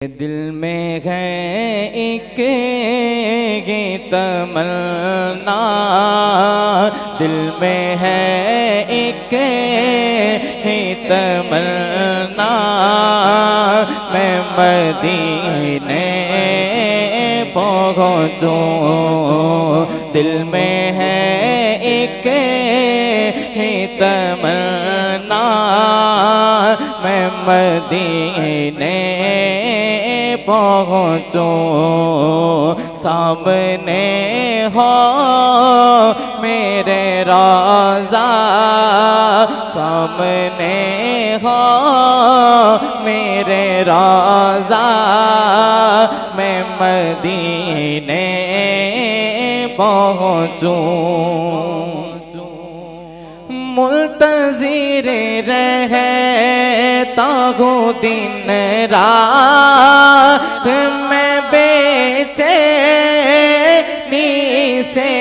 दिल में है एक तमन्ना, दिल में है एक तमन्ना, मैं मदीने पहुँचूं। दिल में है एक तमन्ना, मैं मदीने पहुँचूं। सामने हो मेरे रोज़ा, सामने हो मेरे रोज़ा, मैं मदीने पहुँचूं। मुल्तज़िर रहता हूँ दिन रात, मैं बेचैनी से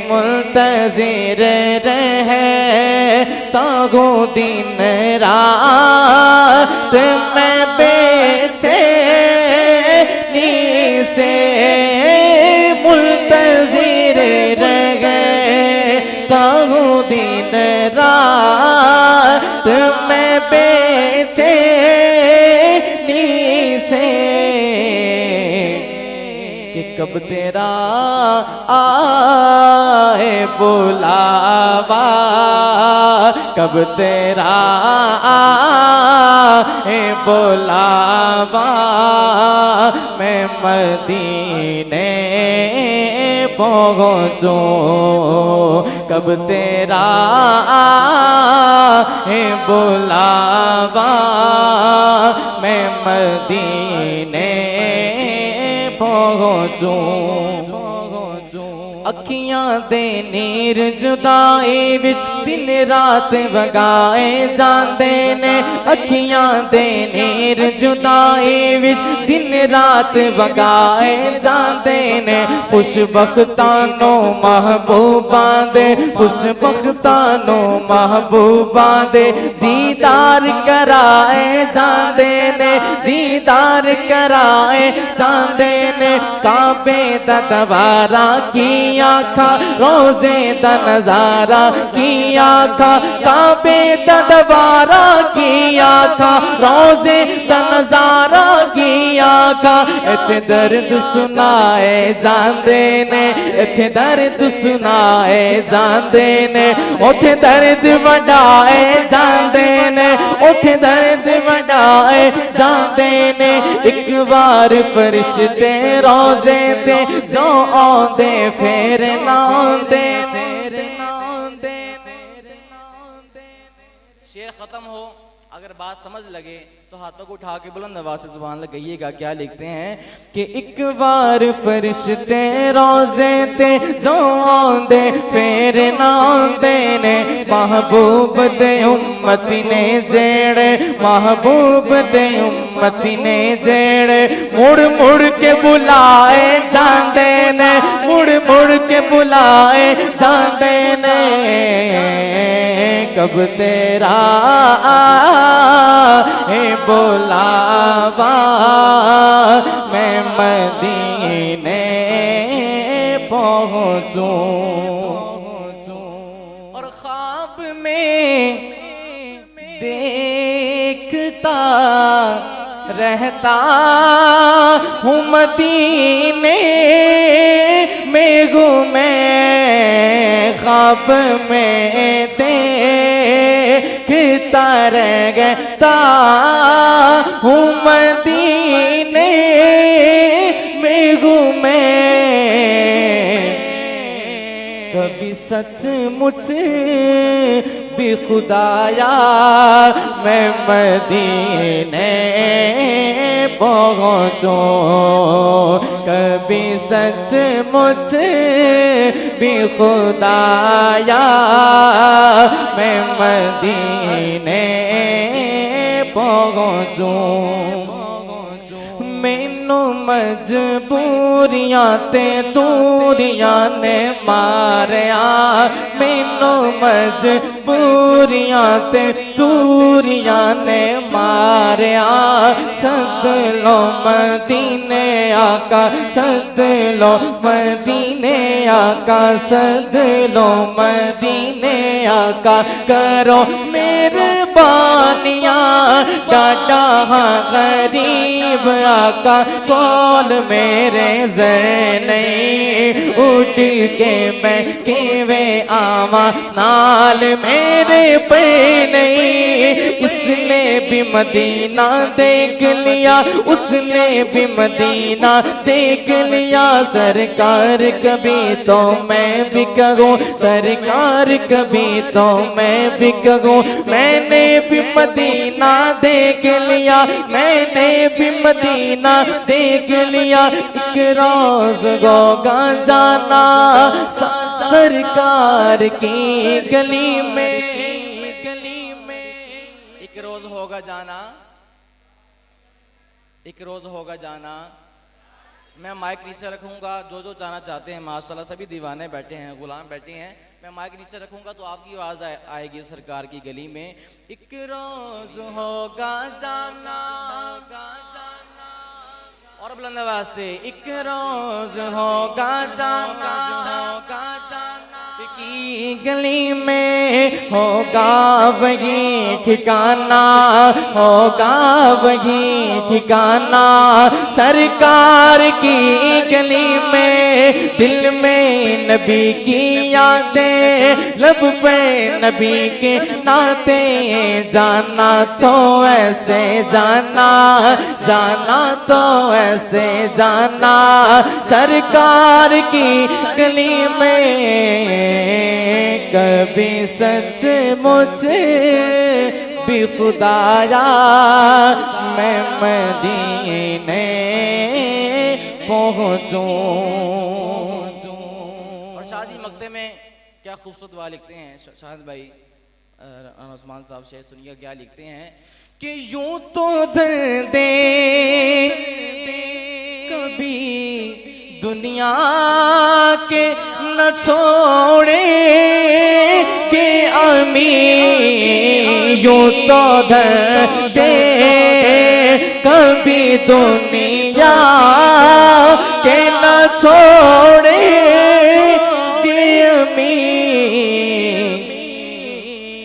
मुल्तज़िर रहता हूँ दिन रात, मैं बेचैनी से मुल्तज़िर रहता हूँ दिन रात, मैं बेचैनी से कि कब तेरा आए बुलावा, कब तेरा आए बुलावा, मैं मदीने पहुँचूं। कब तेरा आए बुलावा, मैं मदीने पहुँचूं। अखियां दे नीर जुदाई विच दिन रात वगाए जांदे ने, अखियां दे नीर जुदाई विच दिन रात वगाए जांदे ने। खुशबख्तानो महबूबा दे, खुशबख्तानो महबूबा दे दीदार कराए जांदे ने, दीदार कराए जांदे ने। काबे दा दवारा की आखा, रोज़े दा नज़ारा की आखा, काबे दा दवारा की आखा, रोज़े दा नज़ारा की आखा। इत्थे दर्द सुनाए जांदे ने, इत्थे दर्द सुनाए जांदे ने, उथे दर्द वडाए जांदे ने, उथे दर्द वडाए जांदे ने। एक बार फरिश्ते रोज़े ते जो आंदे फेर ना आंदे। शेर खत्म हो, अगर बात समझ लगे तो हाथों को उठा के बुलंद आवाज़ से सुभान अल्लाह कहिएगा। क्या लिखते हैं कि एक बार फरिश्ते रोज़े ते जो आंदे फेर ना आंदे ने। महबूब दे उम्मती ने जेड़े, महबूब दे उम्मती ने जेड़े, मुड़ मुड़ के बुलाए जांदे ने, मुड़ मुड़ के बुलाए जांदे ने। कब तेरा आए बुलावा, मैं मदीने पहुँचूं। और ख्वाब में देखता रहता हूँ मदीने में घूमे, ख्वाब में देखता रहता हूँ मदीने में घूमे। कभी सचमुच भी खुदाया मैं मदीने पहुँचूं। कभी सचमुच भी खुदाया मैं मदीने पहुँचूं। मैनू मजबूरियां ते दूरियां ने मारिया, मैनू मजबूरियां ते दूरियां ने हमारे सद लो मदीने आका, सद लो मदीने आका, सद लो मदीने आका, करो मेहरबानियाँ डाटा हाँ गरीब आका, कौन मेरे ज़ैने उठ के मैं केवे आवा नाल मेरे पे नहीं। इसने भी मदीना देख लिया, उसने भी मदीना देख लिया, सरकार कभी तो मैं भी कहूँ, सरकार कभी तो मैं भी कहूँ, मैंने भी मदीना देख लिया, मैंने भी मदीना देख लिया, एक रोज होगा जाना सरकार की गली में, एक रोज होगा जाना, एक रोज होगा जाना। मैं माइक नीचे रखूंगा, जो जो जाना चाहते हैं माशाल्लाह सभी दीवाने बैठे हैं, गुलाम बैठे हैं, मैं माइक नीचे रखूंगा तो आपकी आवाज आएगी सरकार की गली में। एक रोज होगा जाना, और बुलंद आवाज से एक रोज होगा जाना, होगा जाना की गली में, होगा वही ठिकाना, होगा वही ठिकाना सरकार की गली में। दिल में नबी की यादें, लब पे नबी के नाते, जाना तो ऐसे जाना, जाना तो ऐसे जाना सरकार की गली में। कभी सच मुझे भी खुदाया मैं मदीने पहुँचूं। और शाहजी मकते में क्या खूबसूरत दुआ लिखते हैं शाहिद भाई उस्मान साहब, शेर सुनिए क्या लिखते हैं कि यूं तो दे कभी दुनिया के न छोड़े के अमीर, यूं तो दे कभी दुनिया के न छोड़े के अमीर,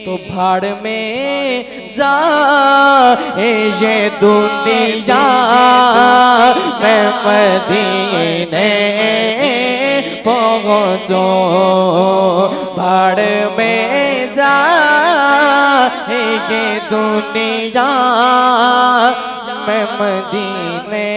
तो भाड़ में जा ये दुनिया मैं मदीने पहुँचो, भाड़ में जा ये दुनिया मैं मदीने